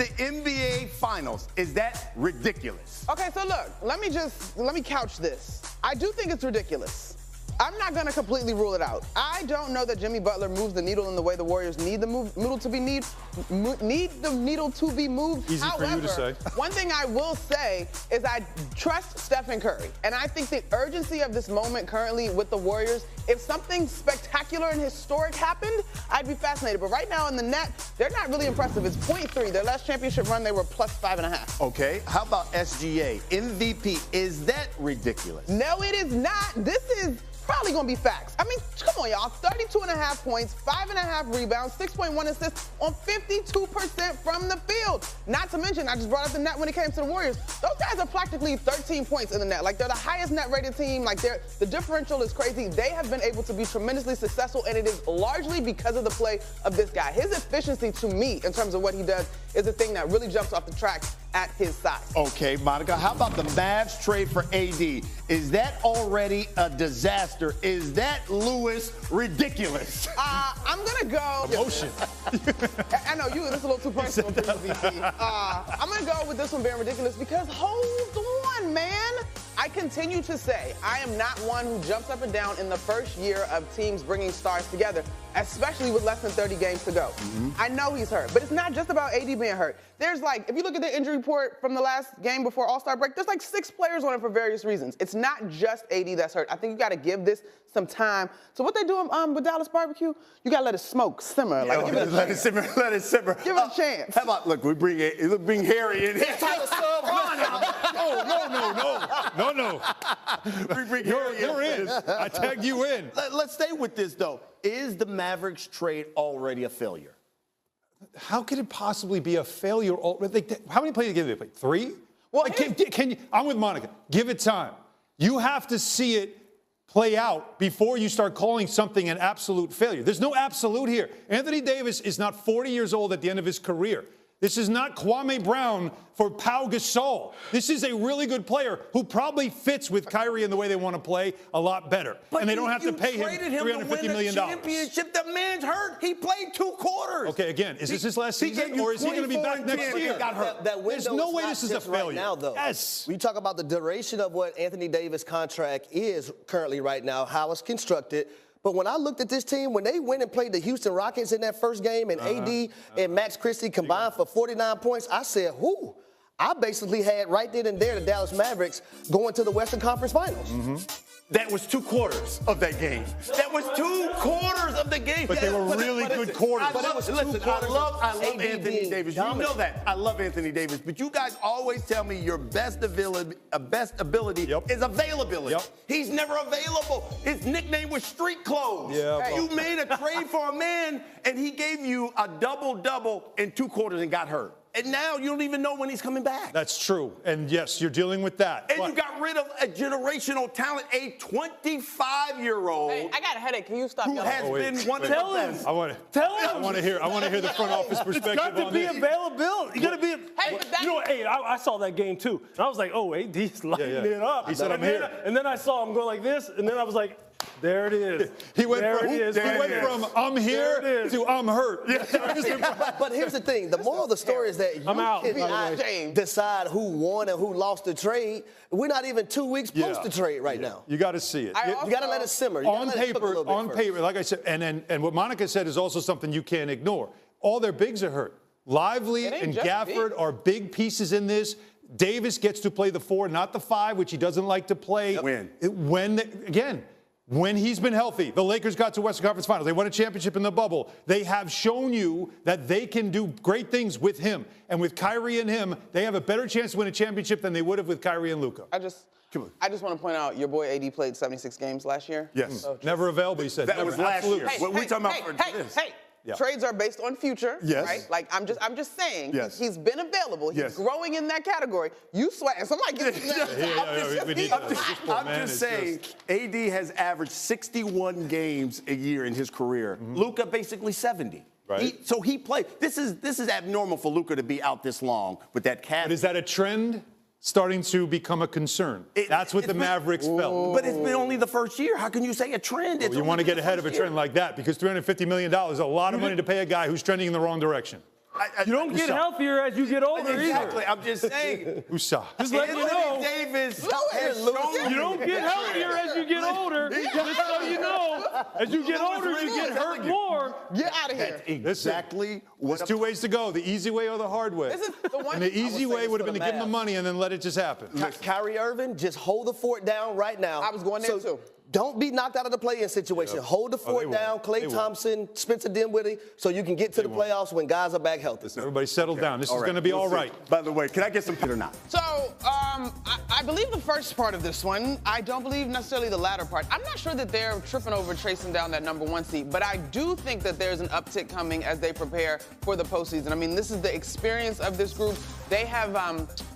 the NBA Finals. Is that ridiculous? Okay, so look, let me couch this. I do think it's ridiculous. I'm not going to completely rule it out. I don't know that Jimmy Butler moves the needle in the way the Warriors need the needle to be moved. Easy However, for you to say. One thing I will say is I trust Stephen Curry. And I think the urgency of this moment currently with the Warriors, if something spectacular and historic happened, I'd be fascinated. But right now in the net, they're not really impressive. It's 0.3. Their last championship run, they were plus 5.5. Okay, how about SGA? MVP, is that ridiculous? No, it is not. This is probably going to be facts. I mean, come on, y'all. 32.5 points, 5.5 rebounds, 6.1 assists on 52% from the field. Not to mention, I just brought up the net when it came to the Warriors. Those guys are practically 13 points in the net. Like, they're the highest net rated team. Like, the differential is crazy. They have been able to be tremendously successful, and it is largely because of the play of this guy. His efficiency, to me, in terms of what he does, is the thing that really jumps off the track at his size. Okay, Monica, how about the Mavs trade for AD? Is that already a disaster? Is that, Lewis, ridiculous? I'm going to go. Emotion. I know, this is a little too personal for you, VP. I'm going to go with this one being ridiculous because hold on, man. I continue to say I am not one who jumps up and down in the first year of teams bringing stars together, especially with less than 30 games to go. Mm-hmm. I know he's hurt, but it's not just about AD being hurt. There's if you look at the injury report from the last game before All-Star break, there's 6 players on it for various reasons. It's not just AD that's hurt. I think you got to give this some time. So what they do with Dallas Barbecue, you got to let it smoke, simmer. Give it a let it simmer. Let it simmer. Give it a chance. How about, look, we bring Harry in here. No. We bring Harry in. You're in. I tagged you in. Let's stay with this, though. Is the Mavericks trade already a failure? How could it possibly be a failure? How many players did they play? 3? Well, can you? I'm with Monica. Give it time. You have to see it play out before you start calling something an absolute failure. There's no absolute here. Anthony Davis is not 40 years old at the end of his career. This is not Kwame Brown for Pau Gasol. This is a really good player who probably fits with Kyrie in the way they want to play a lot better. But and they don't have to pay him $350 $350 million. Championship. The man's hurt. He played 2 quarters. Okay, again, is this his last season, or is he going to be back next year? Got hurt. There's no way this is a failure. Right now, though. Yes. We talk about the duration of what Anthony Davis' contract is currently right now, how it's constructed. But when I looked at this team, when they went and played the Houston Rockets in that first game, and AD and Max Christie combined for 49 points, I said, whoo. I basically had right then and there the Dallas Mavericks going to the Western Conference Finals. Mm-hmm. That was 2 quarters of that game. That was 2 quarters of the game. But they were really good quarters. I love Anthony Davis. You know that. I love Anthony Davis. But you guys always tell me your best ability is availability. Yep. He's never available. His nickname was Street Clothes. Yeah, you made a trade for a man, and he gave you a double-double in 2 quarters and got hurt. And now you don't even know when he's coming back. That's true. And, yes, you're dealing with that. And you got rid of a generational talent, a 25-year-old. Hey, I got a headache. Can you stop who yelling? has been one of the best. I want to hear the front office perspective It's got to on be this. available. You got to be. Hey, I saw that game too, and I was like, oh, AD's lighting it up. He said, I'm here. And then I saw him go like this, and then I was like, there it is. He went There from I'm here to I'm hurt. But here's the thing. The moral of the story is that you cannot decide who won and who lost the trade. We're not even 2 weeks post the trade right now. You got to see it. You got to let it simmer. On paper, like I said, and what Monica said is also something you can't ignore. All their bigs are hurt. Lively and Gafford are big pieces in this. Davis gets to play the 4, not the 5, which he doesn't like to play. When he's been healthy, the Lakers got to Western Conference Finals. They won a championship in the bubble. They have shown you that they can do great things with him. And with Kyrie and him, they have a better chance to win a championship than they would have with Kyrie and Luka. I just want to point out, your boy AD played 76 games last year. Yes. Never available, he said. That was last year. We're talking about this. Yeah. Trades are based on future, yes. right? Like, I'm just saying, yes. he's been available. He's growing in that category. You sweating. Somebody get I'm just saying, AD has averaged 61 games a year in his career. Luka basically 70. Right. So he played. This is abnormal for Luka to be out this long with that calf. But is that a trend? Starting to become a concern. That's what the Mavericks felt. But it's been only the first year. How can you say a trend? Well, you want to get ahead of a trend like that because $350 million is a lot of money to pay a guy who's trending in the wrong direction. You don't get healthier as you get older Exactly. either. I'm just saying. Usa. Just let you know. Davis has shown You don't get healthier as you get older. Just so you know, as you get older, you get hurt more. Get out of here. Exactly what. There's two ways to go: the easy way or the hard way. This is the one. And the I would easy say way this would have for been to the give him the Mavs. money and then let it just happen. Kyrie Irving, just hold the fort down right now. I was going there too. Don't be knocked out of the play-in situation. Yeah. Hold the fort they down, won't. Klay They won't. Thompson, Spencer Dinwiddie, so you can get to the playoffs when guys are back healthy. Everybody settle down. This is going to be all right. By the way, can I get some pit or not? So, I believe the first part of this one. I don't believe necessarily the latter part. I'm not sure that they're tripping over chasing down that #1 seed, but I do think that there's an uptick coming as they prepare for the postseason. I mean, this is the experience of this group. They have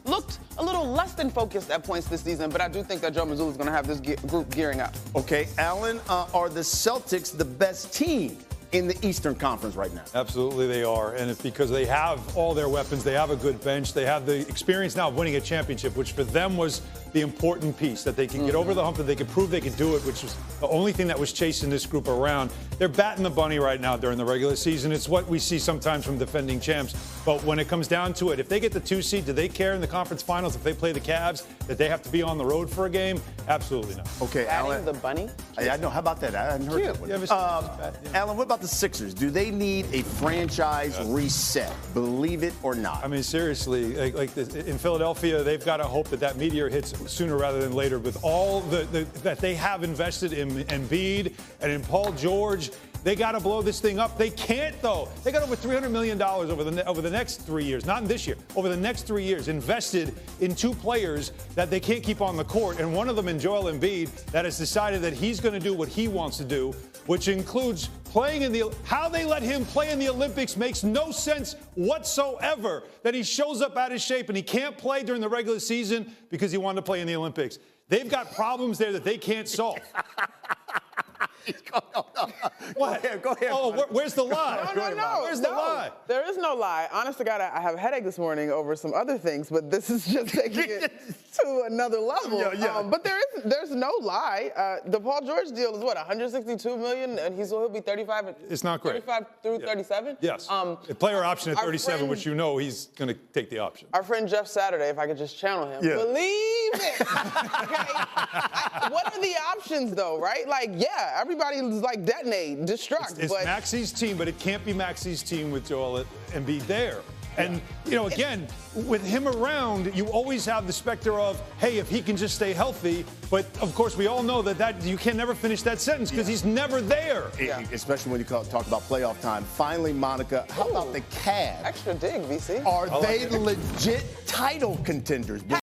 looked a little less than focused at points this season, but I do think that Joe Mazzulla is going to have this group gearing up. Okay, Alan, are the Celtics the best team in the Eastern Conference right now? Absolutely they are. And it's because they have all their weapons. They have a good bench. They have the experience now of winning a championship, which for them was the important piece, that they can get over the hump, that they could prove they could do it, which was the only thing that was chasing this group around. They're batting the bunny right now during the regular season. It's what we see sometimes from defending champs. But when it comes down to it, if they get the 2 seed, do they care in the conference finals if they play the Cavs, that they have to be on the road for a game? Absolutely not. Okay, Adding Alan. the bunny? I know. How about that? I hadn't heard that one. Yeah, Alan, what about the Sixers? Do they need a franchise reset? Believe it or not. I mean, seriously, like this, in Philadelphia, they've got to hope that that meteor hits sooner rather than later. With all that they have invested in Embiid and in Paul George, they got to blow this thing up. They can't, though. They got over $300 million over the next 3 years, not in this year, over the next 3 years, invested in 2 players that they can't keep on the court. And one of them in Joel Embiid that has decided that he's going to do what he wants to do, which includes playing in the, how they let him play in the Olympics makes no sense whatsoever. That he shows up out of shape and he can't play during the regular season because he wanted to play in the Olympics. They've got problems there that they can't solve. What? Go ahead. Oh, where's the lie? No. Where's the lie? There is no lie. Honest to God, I have a headache this morning over some other things, but this is just taking it to another level. Yeah. But there's no lie. The Paul George deal is what, $162 million, and he'll be 35. It's not great. 35 through 37. Yes. A player option at our 37, friend- which you know he's going to take the option. Our friend Jeff Saturday, if I could just channel him, Yeah. believe it. Okay. What are the options, though? Right? Like, yeah, everybody's like detonate, destruct. It's but Maxi's team, but it can't be Maxi's team with Joel Embiid there. And, again, with him around, you always have the specter of, hey, if he can just stay healthy. But, of course, we all know that you can never finish that sentence because he's never there. Especially when you talk about playoff time. Finally, Monica, how about the Cavs? extra dig, VC. Are they legit title contenders?